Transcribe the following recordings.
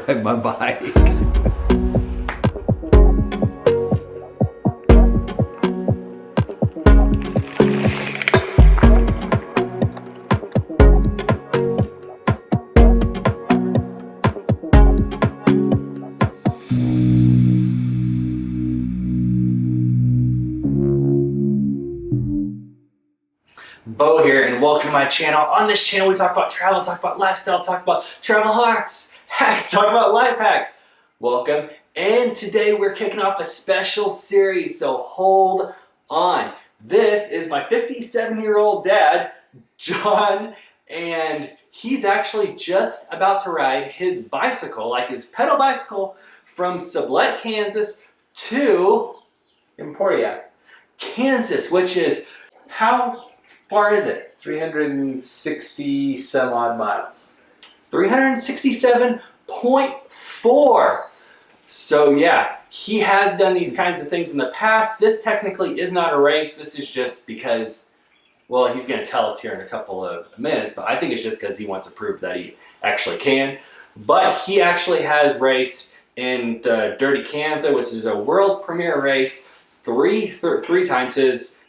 ride my bike. Beau here, and welcome to my channel. On this channel, we talk about travel, talk about lifestyle, talk about travel hacks, talk about life hacks. Welcome. And today we're kicking off a special series, so hold on. This is my 57-year-old dad, John, and he's actually just about to ride his bicycle, like his pedal bicycle, from Sublette, Kansas to Emporia, Kansas, which is how far is it? 360 some odd miles. 367.4. So yeah, he has done these kinds of things in the past. This technically is not a race. This is just because, well, he's going to tell us here in a couple of minutes, but I think it's just because he wants to prove that he actually can. But he actually has raced in the Dirty Kansas, which is a world premiere race, three times.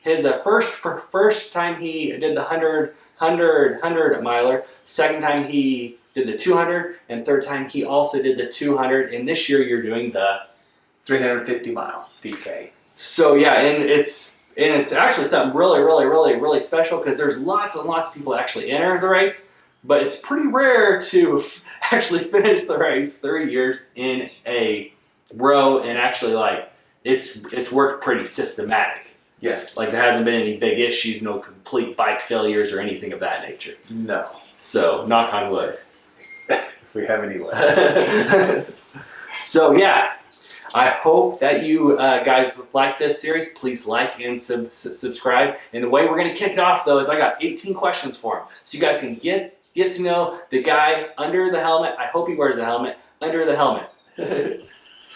His first time he did the 100 miler, second time he did the 200, and third time he also did the 200, and this year you're doing the 350 mile DK. So yeah, and it's actually something really special, because there's lots and lots of people that actually enter the race, but it's pretty rare to actually finish the race 3 years in a row, and actually like it's worked pretty systematic. Yes. Like there hasn't been any big issues, no complete bike failures or anything of that nature. No. So, knock on wood. If we have any wood. So yeah, I hope that you guys like this series. Please like and subscribe. And the way we're going to kick it off though is I got 18 questions for him. So you guys can get to know the guy under the helmet. I hope he wears the helmet. Under the helmet.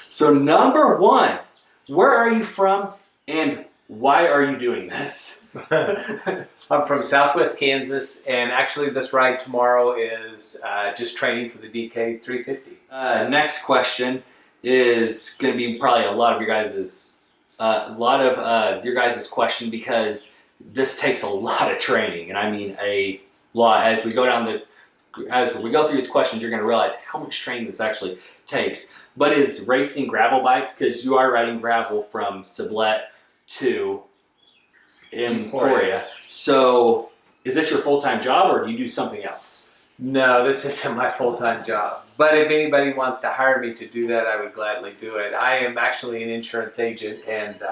So number one, where are you from and why are you doing this? I'm from Southwest Kansas, and actually this ride tomorrow is just training for the DK 350. Next question is going to be probably a lot of your guys' question, because this takes a lot of training, and I mean a lot. As we go through these questions, you're going to realize how much training this actually takes. But is racing gravel bikes, because you are riding gravel from Sublette to Emporia. So is this your full-time job, or do you do something else? No, this isn't my full-time job. But if anybody wants to hire me to do that, I would gladly do it. I am actually an insurance agent and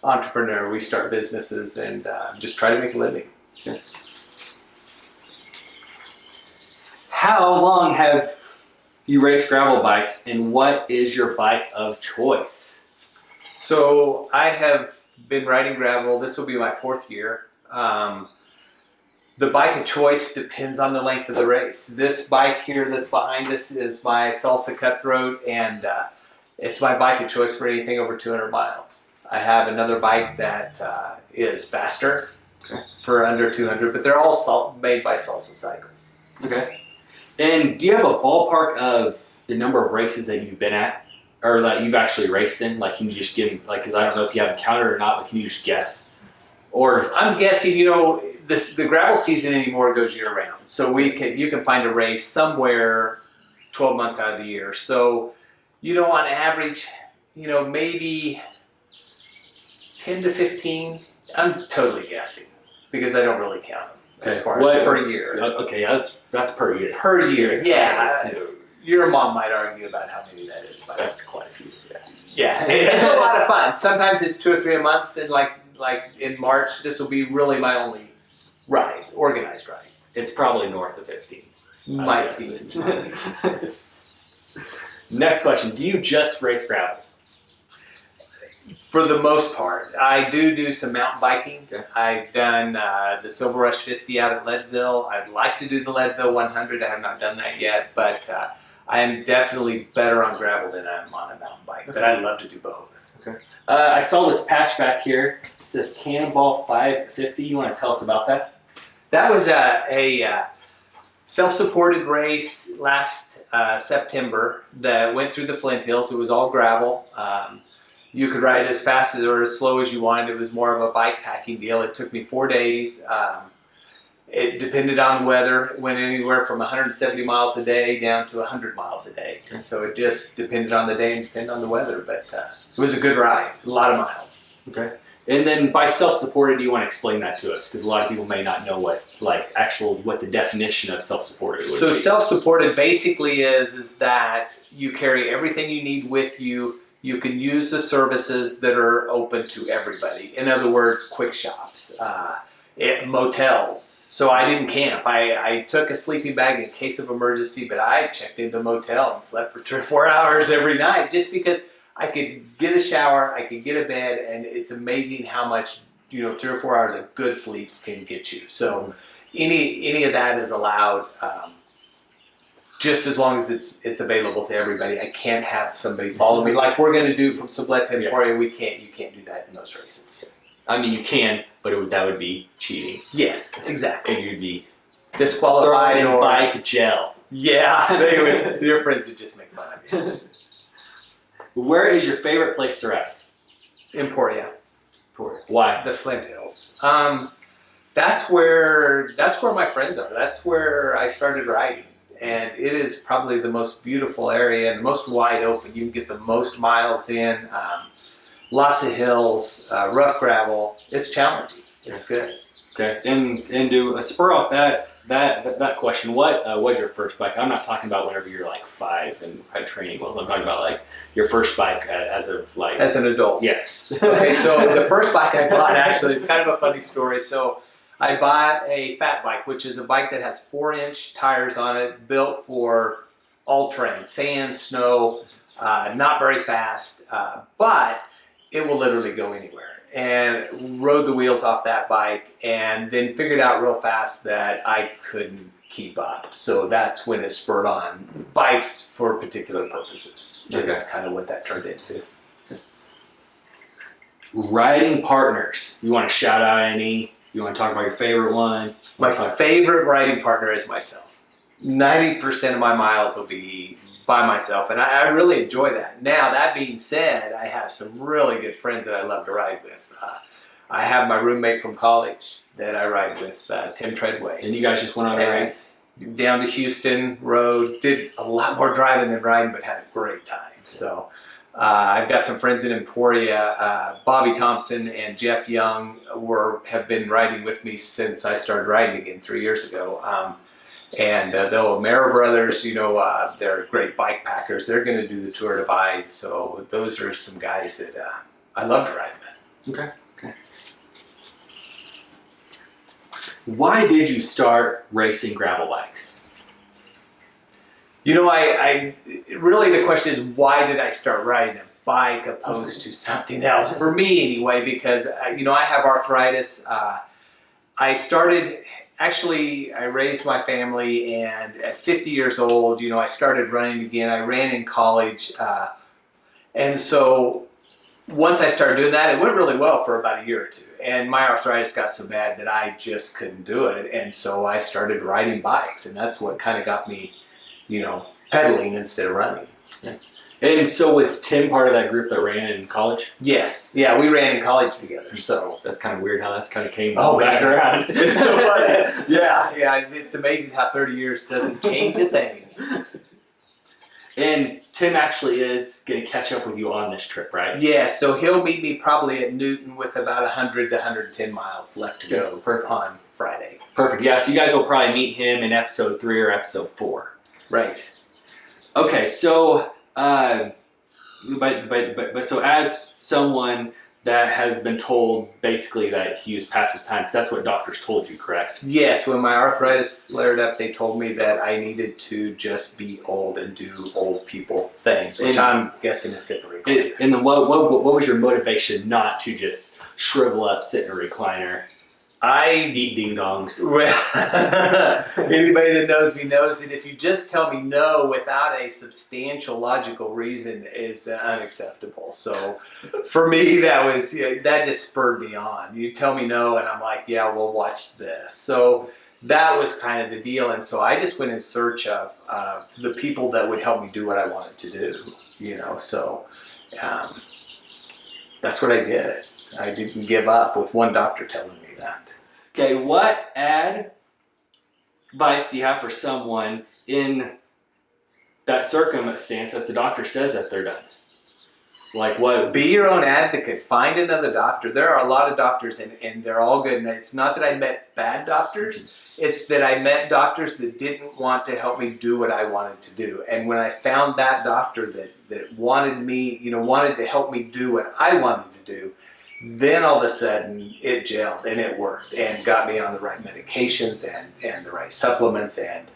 entrepreneur. We start businesses and just try to make a living. Okay. How long have you raced gravel bikes, and what is your bike of choice? So I have been riding gravel. This will be my 4th year. The bike of choice depends on the length of the race. This bike here that's behind us is my Salsa Cutthroat, and it's my bike of choice for anything over 200 miles. I have another bike that is faster, okay, for under 200, but they're all made by Salsa Cycles. Okay. And do you have a ballpark of the number of races that you've been at, or that you've actually raced in? Like, can you just give, like, because I don't know if you have it counted or not, but can you just guess? Or I'm guessing, you know, the gravel season anymore goes year round. So you can find a race somewhere 12 months out of the year. So, you know, on average, you know, maybe 10 to 15. I'm totally guessing because I don't really count them as far as per year. Okay, that's per year. Per year, yeah. Your mom might argue about how many that is, but that's quite a few. Yeah, it's a lot of fun. Sometimes it's 2 or 3 a month, and like in March, this will be really my only ride, organized ride. It's probably north of 15. Might be. Next question: do you just race gravel? For the most part, I do some mountain biking. Okay. I've done the Silver Rush 50 out at Leadville. I'd like to do the Leadville 100. I have not done that yet, but I am definitely better on gravel than I am on a mountain bike. But I'd love to do both. Okay. I saw this patch back here. It says Cannonball 550. You want to tell us about that? That was Self-supported race last September that went through the Flint Hills. It was all gravel. You could ride as fast or as slow as you wanted. It was more of a bike packing deal. It took me 4 days. It depended on the weather. It went anywhere from 170 miles a day down to 100 miles a day. And so it just depended on the day and depended on the weather. But it was a good ride, a lot of miles. Okay. And then by self-supported, do you want to explain that to us? Because a lot of people may not know what the definition of self-supported would be. So self-supported basically is that you carry everything you need with you. You can use the services that are open to everybody. In other words, quick shops, motels. So I didn't camp. I took a sleeping bag in case of emergency, but I checked into a motel and slept for 3 or 4 hours every night just because I could get a shower, I could get a bed, and it's amazing how much 3 or 4 hours of good sleep can get you. So any of that is allowed, just as long as it's available to everybody. I can't have somebody follow me like we're going to do from Sublette to Emporia. You can't do that in those races. I mean, you can, but that would be cheating. Yes, exactly. And you'd be disqualified in bike jail. Yeah, your friends would just make fun of you. Where is your favorite place to ride? Emporia. Why? The Flint Hills. That's where my friends are. That's where I started riding, and it is probably the most beautiful area and the most wide open. You can get the most miles in. Lots of hills, rough gravel. It's challenging. It's good. Okay, and to spur off that question, what was your first bike? I'm not talking about whenever you're like 5 and had training wheels. I'm talking about like your first bike as an adult. Yes. Okay, so the first bike I bought, actually, it's kind of a funny story. So I bought a fat bike, which is a bike that has 4-inch tires on it, built for all terrain, sand, snow, not very fast, but it will literally go anywhere. And rode the wheels off that bike and then figured out real fast that I couldn't keep up. So that's when it spurred on bikes for particular purposes. That's kind of what that turned into. Riding partners. You want to shout out any? You want to talk about your favorite one? My favorite riding partner is myself. 90% of my miles will be by myself, and I really enjoy that. Now, that being said, I have some really good friends that I love to ride with. I have my roommate from college that I ride with, Tim Treadway. And you guys just went on a race? Down to Houston, rode, did a lot more driving than riding, but had a great time. So I've got some friends in Emporia. Bobby Thompson and Jeff Young have been riding with me since I started riding again 3 years ago. And the O'Mara brothers, they're great bike packers. They're going to do the Tour Divide. So those are some guys that I love to ride with. Okay. Why did you start racing gravel bikes? I really, the question is, why did I start riding a bike opposed to something else? For me anyway, because, I have arthritis. I raised my family, and at 50 years old, I started running again. I ran in college. And so once I started doing that, it went really well for about a year or two. And my arthritis got so bad that I just couldn't do it. And so I started riding bikes, and that's what kind of got me, pedaling instead of running. Yeah. And so was Tim part of that group that ran in college? Yes. Yeah, we ran in college together. So that's kind of weird how that's kind of came back around. It's so funny. Yeah. It's amazing how 30 years doesn't change a thing. And Tim actually is going to catch up with you on this trip, right? Yeah, so he'll meet me probably at Newton with about 100 to 110 miles left to go on Friday. Perfect. Yeah, so you guys will probably meet him in episode 3 or episode 4. Right. Okay, so but so as someone that has been told basically that he was past his time, because that's what doctors told you, correct? Yes, when my arthritis flared up, they told me that I needed to just be old and do old people things, which I'm guessing is sit in a recliner. And then what was your motivation not to just shrivel up, sit in a recliner, eat ding-dongs? Well, anybody that knows me knows that if you just tell me no without a substantial logical reason, is unacceptable. So for me, that just spurred me on. You tell me no, and I'm like, yeah, we'll watch this. So that was kind of the deal. And so I just went in search of the people that would help me do what I wanted to do, you know. So that's what I did. I didn't give up with one doctor telling me that. Okay, what advice do you have for someone in that circumstance that the doctor says that they're done? Like what? Be your own advocate. Find another doctor. There are a lot of doctors, and they're all good. And it's not that I met bad doctors. It's that I met doctors that didn't want to help me do what I wanted to do. And when I found that doctor that wanted me, you know, wanted to help me do what I wanted to do, then all of a sudden it gelled and it worked and got me on the right medications and the right supplements. And,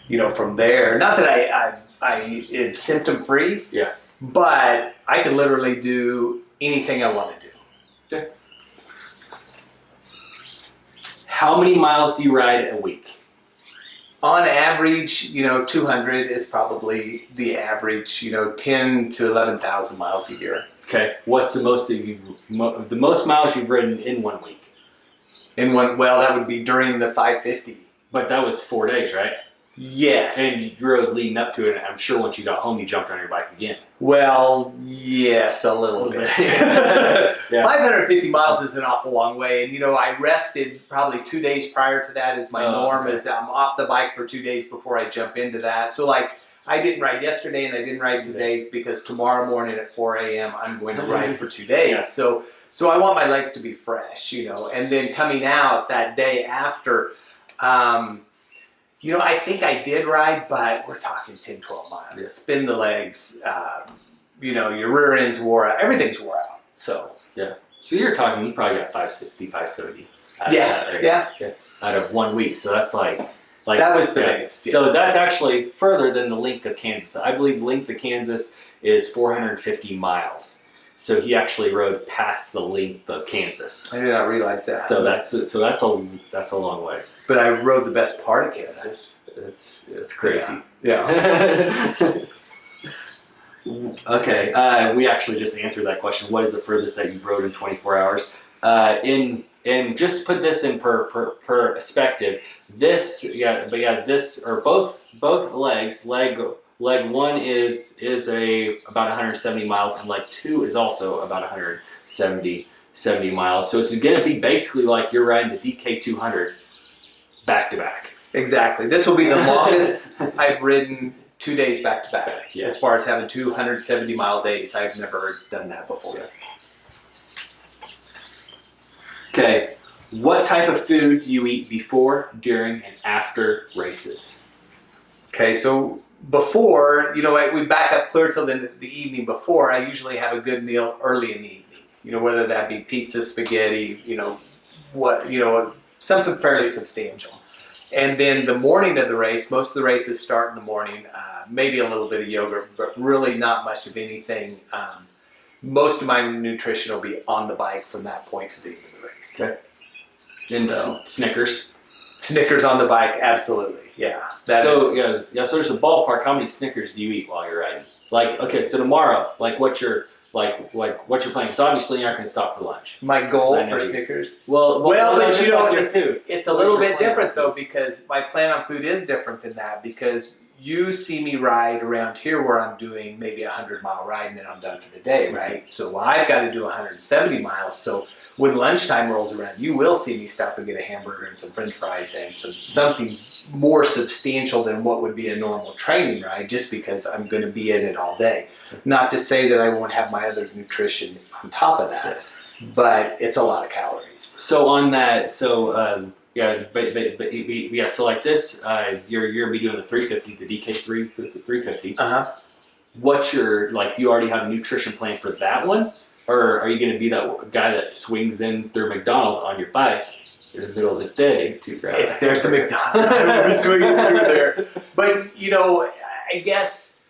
you know, from there, not that I am symptom free. Yeah. But I could literally do anything I want to do. Okay. How many miles do you ride a week? On average, you know, 200 is probably the average, you know, 10 to 11,000 miles a year. Okay. What's the most miles you've ridden in 1 week? Well, that would be during the 550. But that was 4 days, right? Yes. And you rode leading up to it, and I'm sure once you got home, you jumped on your bike again. Well, yes, a little bit. Yeah. 550 miles is an awful long way. And, you know, I rested probably 2 days prior to that as my norm. Okay. Is I'm off the bike for 2 days before I jump into that. So, like, I didn't ride yesterday and I didn't ride today because tomorrow morning at 4 a.m. I'm going to ride for 2 days. Yeah. So I want my legs to be fresh, you know. And then coming out that day after, you know, I think I did ride, but we're talking 10, 12 miles. Yeah. Spin the legs, you know, your rear end's wore out. Everything's wore out. So, yeah. So you're talking, you probably got 560, 570. Yeah. Out of 1 week. So that's like that was the biggest. Yeah. So that's actually further than the length of Kansas. I believe the length of Kansas is 450 miles. So he actually rode past the length of Kansas. I did not realize that. So that's a long ways. But I rode the best part of Kansas. It's crazy. Yeah. Okay, we actually just answered that question. What is the furthest that you've rode in 24 hours? And just put this in perspective. This or both legs. Leg one is about 170 miles, and leg two is also about 170 miles. So it's going to be basically like you're riding the DK 200 back to back. Exactly. This will be the longest I've ridden 2 days back to back. Yeah. As far as having 270 mile days, I've never done that before. Yeah. Okay, what type of food do you eat before, during, and after races? Okay, so before, you know, we back up clear till the evening before. I usually have a good meal early in the evening. You know, whether that be pizza, spaghetti, something fairly substantial. And then the morning of the race, most of the races start in the morning. Maybe a little bit of yogurt, but really not much of anything. Most of my nutrition will be on the bike from that point to the end of the race. Okay. And So- Snickers. Snickers on the bike, absolutely. Yeah. So there's a ballpark. How many Snickers do you eat while you're riding? Like, okay, so tomorrow, like what's your planning? So obviously you're not going to stop for lunch. My goal I know for you- Snickers. Well, but just you know, like your too. It's a What's little your bit plan different on though, food? because my plan on food is different than that, because you see me ride around here where I'm doing maybe 100-mile ride and then I'm done for the day, right? So I've got to do 170 miles. So when lunchtime rolls around, you will see me stop and get a hamburger and some french fries and something more substantial than what would be a normal training ride, just because I'm going to be in it all day. Not to say that I won't have my other nutrition on top of that, but it's a lot of calories. So on that, so so like this, you're gonna be doing the 350, the DK 350. What's your, like, do you already have a nutrition plan for that one, or are you gonna be that guy that swings in through McDonald's on your bike in the middle of the day to grab? If there's a McDonald's, I will be swinging through there. But you know, I guess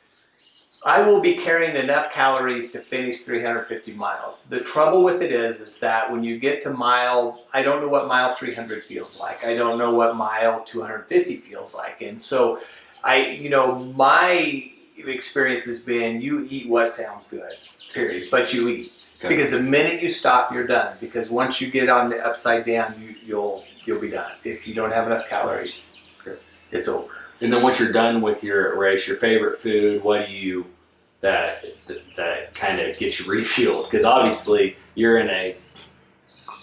I will be carrying enough calories to finish 350 miles. The trouble with it is that when you get to I don't know what mile 300 feels like. I don't know what mile 250 feels like. And so my experience has been, you eat what sounds good, period. But you eat. Okay. Because the minute you stop, you're done. Because once you get on the upside down, you'll be done. If you don't have enough calories, it's over. And then once you're done with your race, your favorite food, what do you that kind of gets you refueled? Because obviously you're in a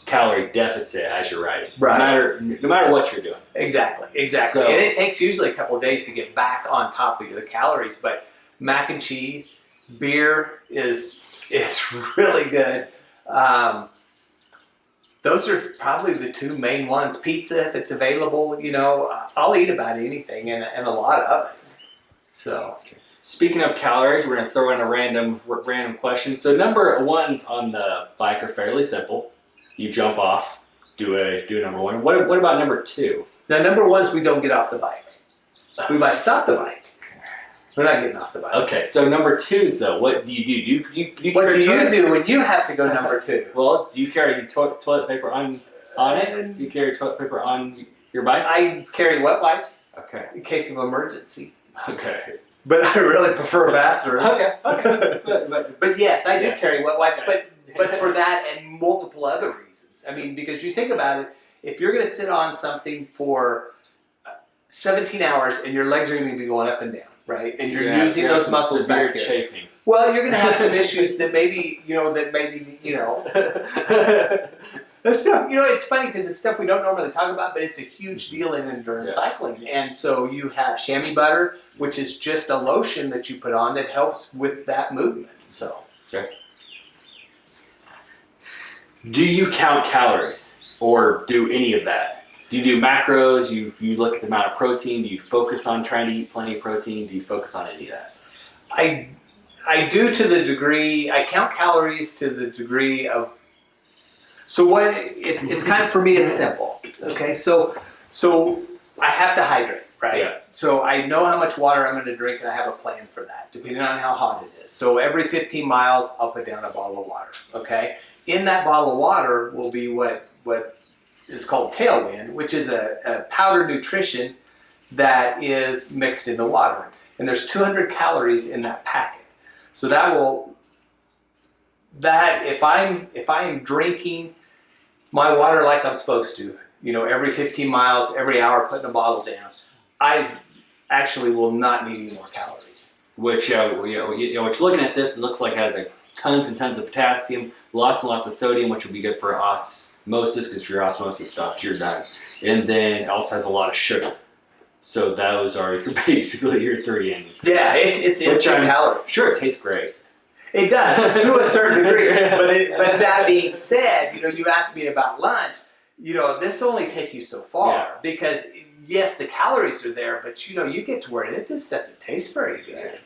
calorie deficit as you're riding, right? No matter what you're doing. Exactly. So, and it takes usually a couple of days to get back on top of the calories. But mac and cheese, beer is really good. Those are probably the two main ones. Pizza, if it's available, I'll eat about anything and a lot of it. So, speaking of calories, we're going to throw in a random question. So number ones on the bike are fairly simple. You jump off, do number one. What about number two? Now, number ones, we don't get off the bike. We might stop the bike. We're not getting off the bike. Okay, so number twos though, what do you do? What do you do when you have to go number two? Well, do you carry toilet paper on it? Do you carry toilet paper on your bike? I carry wet wipes. Okay. In case of emergency. Okay. But I really prefer a bathroom. Okay. But yes, I do carry wet wipes, but for that and multiple other reasons. I mean, because you think about it, if you're going to sit on something for 17 hours and your legs are going to be going up and down, right? And you're using those muscles back here. Chafing. Well, you're going to have some issues that maybe. That stuff, it's funny because it's stuff we don't normally talk about, but it's a huge deal in endurance cycling. And so you have chamois butter, which is just a lotion that you put on that helps with that movement. So. Okay. Do you count calories or do any of that? Do you do macros? You look at the amount of protein? Do you focus on trying to eat plenty of protein? Do you focus on any of that? I do to the degree, I count calories to the degree of, so what, it's kind of, for me, it's simple. Okay, so I have to hydrate, right? Yeah. So I know how much water I'm going to drink and I have a plan for that, depending on how hot it is. So every 15 miles, I'll put down a bottle of water, okay? In that bottle of water will be what is called Tailwind, which is a powdered nutrition that is mixed in the water. And there's 200 calories in that packet. So if I'm drinking my water like I'm supposed to, every 15 miles, every hour, putting a bottle down, I actually will not need any more calories. Which, looking at this, it looks like it has tons and tons of potassium, lots and lots of sodium, which will be good for osmosis, because if your osmosis stops, you're done. And then it also has a lot of sugar. So those are basically your three. Yeah, it's your calories. Sure, it tastes great. It does, to a certain degree. But that being said, you asked me about lunch. This will only take you so far because yes, the calories are there, but you get to where it just doesn't taste very good.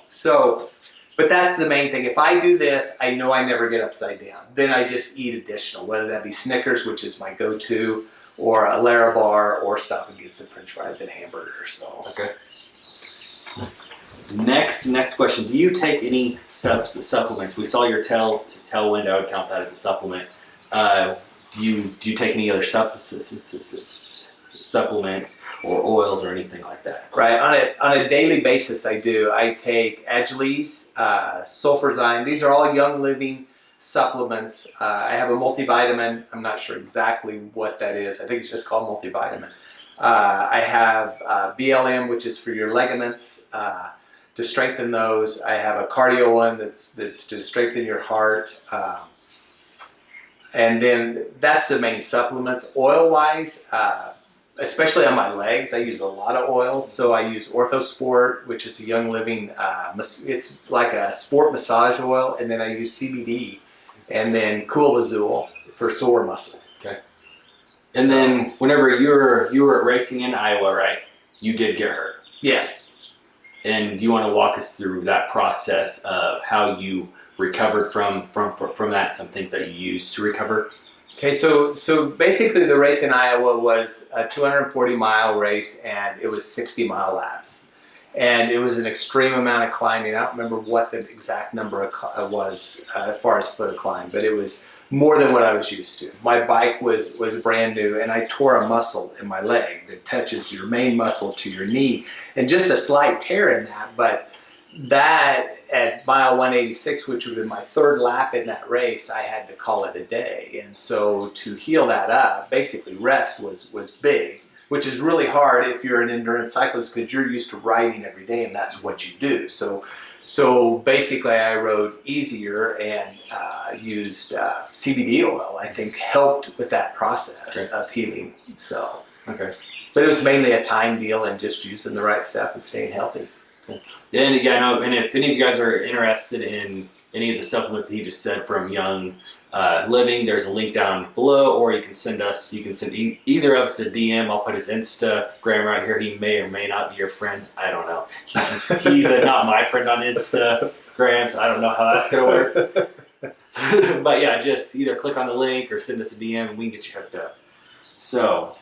So, but that's the main thing. If I do this, I know I never get upside down. Then I just eat additional, whether that be Snickers, which is my go-to, or a Larabar, or stop and get some French fries and hamburgers. So. Okay. Next question. Do you take any supplements? We saw your Tailwind. I would count that as a supplement. Do you take any other supplements or oils or anything like that? Right. On a daily basis, I do. I take Agiles, Sulfurzyme. These are all Young Living supplements. I have a multivitamin. I'm not sure exactly what that is. I think it's just called multivitamin. I have BLM, which is for your ligaments, to strengthen those. I have a cardio one that's to strengthen your heart. And then that's the main supplements. Oil-wise, especially on my legs, I use a lot of oils. So I use Orthosport, which is a Young Living, it's like a sport massage oil. And then I use CBD. And then Cool Azul for sore muscles. Okay. And then whenever you were racing in Iowa, right? You did get hurt. Yes. And do you want to walk us through that process of how you recovered from that, some things that you used to recover? Okay, so basically the race in Iowa was a 240-mile race, and it was 60-mile laps. And it was an extreme amount of climbing. I don't remember what the exact number was as far as foot of climb, but it was more than what I was used to. My bike was brand new, and I tore a muscle in my leg that touches your main muscle to your knee, and just a slight tear in that, but that at mile 186, which would have been my third lap in that race, I had to call it a day. And so to heal that up, basically rest was big, which is really hard if you're an endurance cyclist because you're used to riding every day and that's what you do. So basically I rode easier and used CBD oil, I think helped with that process of healing. So, but it was mainly a time deal and just using the right stuff and staying healthy. Cool. And again, and if any of you guys are interested in any of the supplements that he just said from Young Living, there's a link down below, or you can send either of us a DM. I'll put his Instagram right here. He may or may not be your friend. I don't know. He's not my friend on Instagram, so I don't know how that's going to work. But yeah, just either click on the link or send us a DM and we can get you hooked up. So,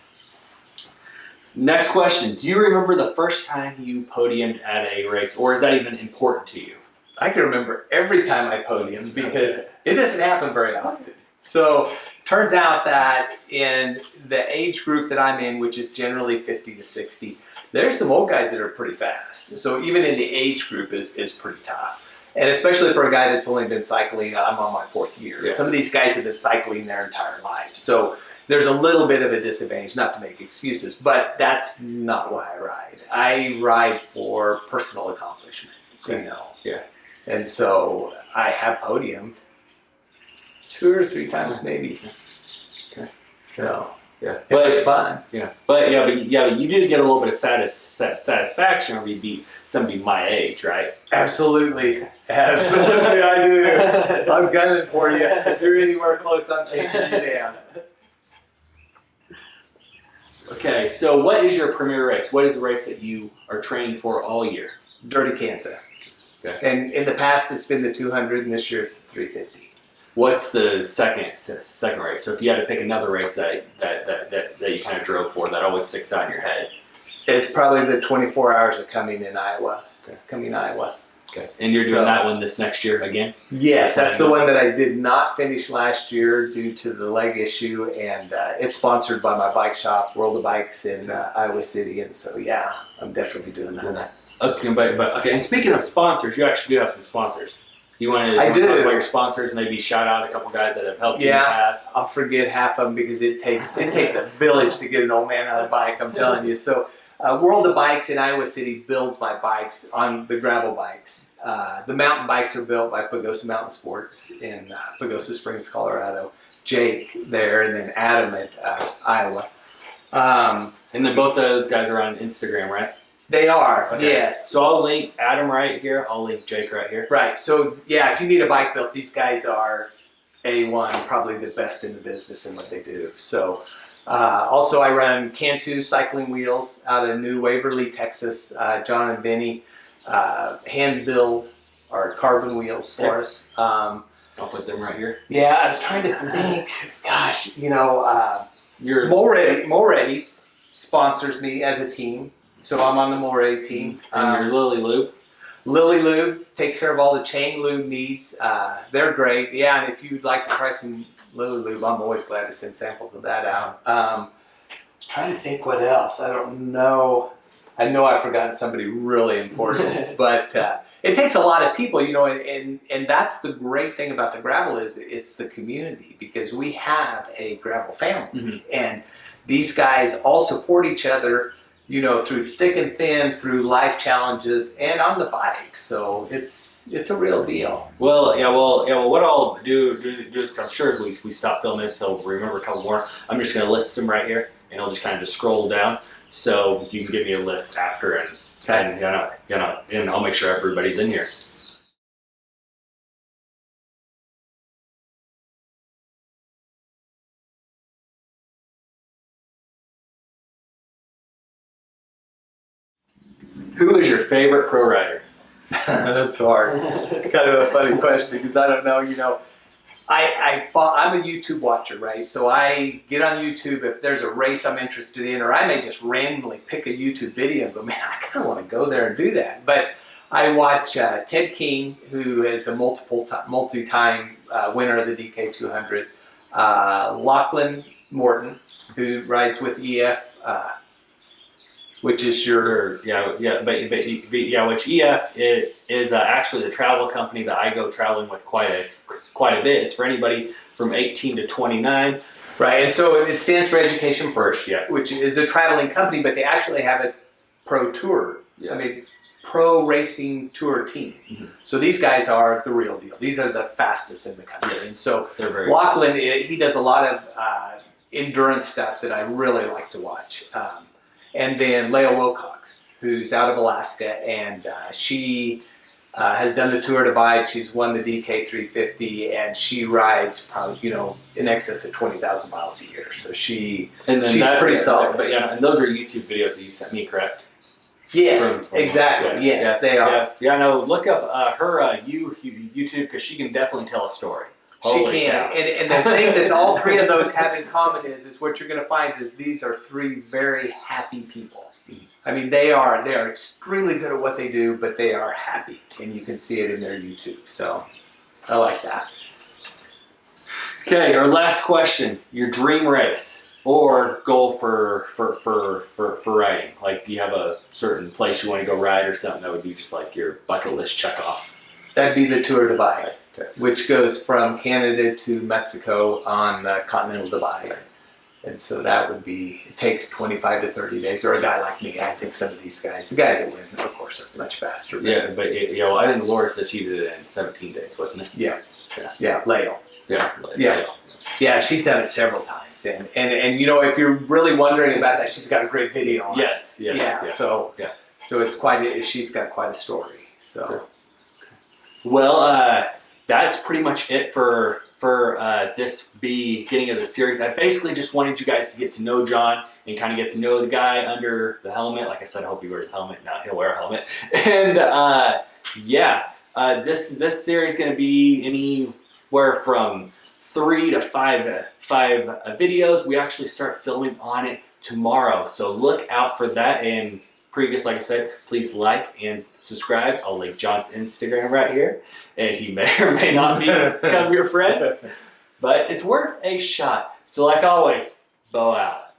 next question. Do you remember the first time you podiumed at a race, or is that even important to you? I can remember every time I podiumed because it doesn't happen very often. So turns out that in the age group that I'm in, which is generally 50 to 60, there's some old guys that are pretty fast. So even in the age group is pretty tough. And especially for a guy that's only been cycling, I'm on my 4th year. Yeah. Some of these guys have been cycling their entire life. So there's a little bit of a disadvantage, not to make excuses, but that's not why I ride. I ride for personal accomplishment, you know. Yeah. And so I have podiumed 2 or 3 times maybe. Okay. So yeah, but it's fun. Yeah, but you did get a little bit of satisfaction when you beat somebody my age, right? Absolutely, absolutely, I do. I'm gunning for you. If you're anywhere close, I'm chasing you down. Okay, so what is your premier race? What is the race that you are training for all year? Dirty Kansas. Okay. And in the past, it's been the 200, and this year it's the 350. What's the second race? So if you had to pick another race that you kind of drove for, that always sticks out in your head. It's probably the 24 hours of coming in Iowa. Okay. Coming Iowa. Okay. And you're doing that one this next year again? Yes, that's the one that I did not finish last year due to the leg issue, and it's sponsored by my bike shop, World of Bikes in Iowa City, and so yeah, I'm definitely doing that. Cool. Okay, and speaking of sponsors, you actually do have some sponsors. You want to talk about your sponsors, maybe shout out a couple guys that have helped you in the past? I'll forget half of them because it takes a village to get an old man on a bike, I'm telling you. So World of Bikes in Iowa City builds my bikes on the gravel bikes. The mountain bikes are built by Pagosa Mountain Sports in Pagosa Springs, Colorado. Jake there, and then Adam at Iowa. And then both of those guys are on Instagram, right? They are, okay. Yes. So I'll link Adam right here. I'll link Jake right here. Right. So yeah, if you need a bike built, these guys are A1, probably the best in the business in what they do. So also I run Cantu cycling wheels out of New Waverly, Texas. John and Vinny hand build our carbon wheels for us. I'll put them right here. Yeah, I was trying to think. Gosh, you know, your Moretti's sponsors me as a team. So I'm on the Moretti team. And your Lily Lube? Lily Lube takes care of all the chain lube needs. They're great. Yeah, and if you'd like to try some Lily Lube, I'm always glad to send samples of that out. I was trying to think what else. I don't know. I know I've forgotten somebody really important, but it takes a lot of people, you know, and that's the great thing about the gravel is it's the community, because we have a gravel family, and these guys all support each other, you know, through thick and thin, through life challenges, and on the bike. So it's a real deal. Well, what I'll do is, I'm sure as we stop filming this, he'll remember a couple more. I'm just going to list them right here, and he'll just kind of just scroll down. So you can give me a list after, and I'll make sure everybody's in here. Who is your favorite pro rider? That's hard. Kind of a funny question, because I don't know, you know. I'm a YouTube watcher, right? So I get on YouTube if there's a race I'm interested in, or I may just randomly pick a YouTube video and go, man, I kind of want to go there and do that. But I watch Ted King, who is a multi-time winner of the DK 200. Lachlan Morton, who rides with EF which is your which EF is actually the travel company that I go traveling with quite a bit. It's for anybody from 18 to 29. right, and so it stands for Education First, which is a traveling company, but they actually have a pro tour. Yeah. I mean, pro racing tour team. Mm-hmm. So these guys are the real deal. These are the fastest in the country. Yes. And so They're very Lachlan, he does a lot of endurance stuff that I really like to watch. And then Leah Wilcox, who's out of Alaska, and she has done the Tour de Bike. She's won the DK 350, and she rides probably, in excess of 20,000 miles a year. So she's pretty solid. But and those are YouTube videos that you sent me, correct? Yes, exactly. Yes, they are. Yeah, no, look up her YouTube, because she can definitely tell a story. She can. And the thing that all three of those have in common is what you're going to find is these are three very happy people. I mean, they are extremely good at what they do, but they are happy, and you can see it in their YouTube. So I like that. Okay, our last question: your dream race or goal for riding? Like, do you have a certain place you want to go ride or something that would be just like your bucket list check off? That'd be the Tour de Bike, which goes from Canada to Mexico on the Continental Divide. And so that would be, it takes 25 to 30 days, or a guy like me. I think some of these guys, the guys that win, of course, are much faster. Yeah, but I think Loris achieved it in 17 days, wasn't it? Yeah, Leo. Yeah. Yeah, she's done it several times. And if you're really wondering about that, she's got a great video on it. Yes. So it's she's got quite a story. So. Well, that's pretty much it for this beginning of the series. I basically just wanted you guys to get to know John and kind of get to know the guy under the helmet. Like I said, I hope he wears a helmet. Now he'll wear a helmet. And this series is going to be anywhere from 3 to 5 videos. We actually start filming on it tomorrow, so look out for that. And like I said, please like and subscribe. I'll link John's Instagram right here, and he may or may not become your friend, but it's worth a shot. So like always, Beau out.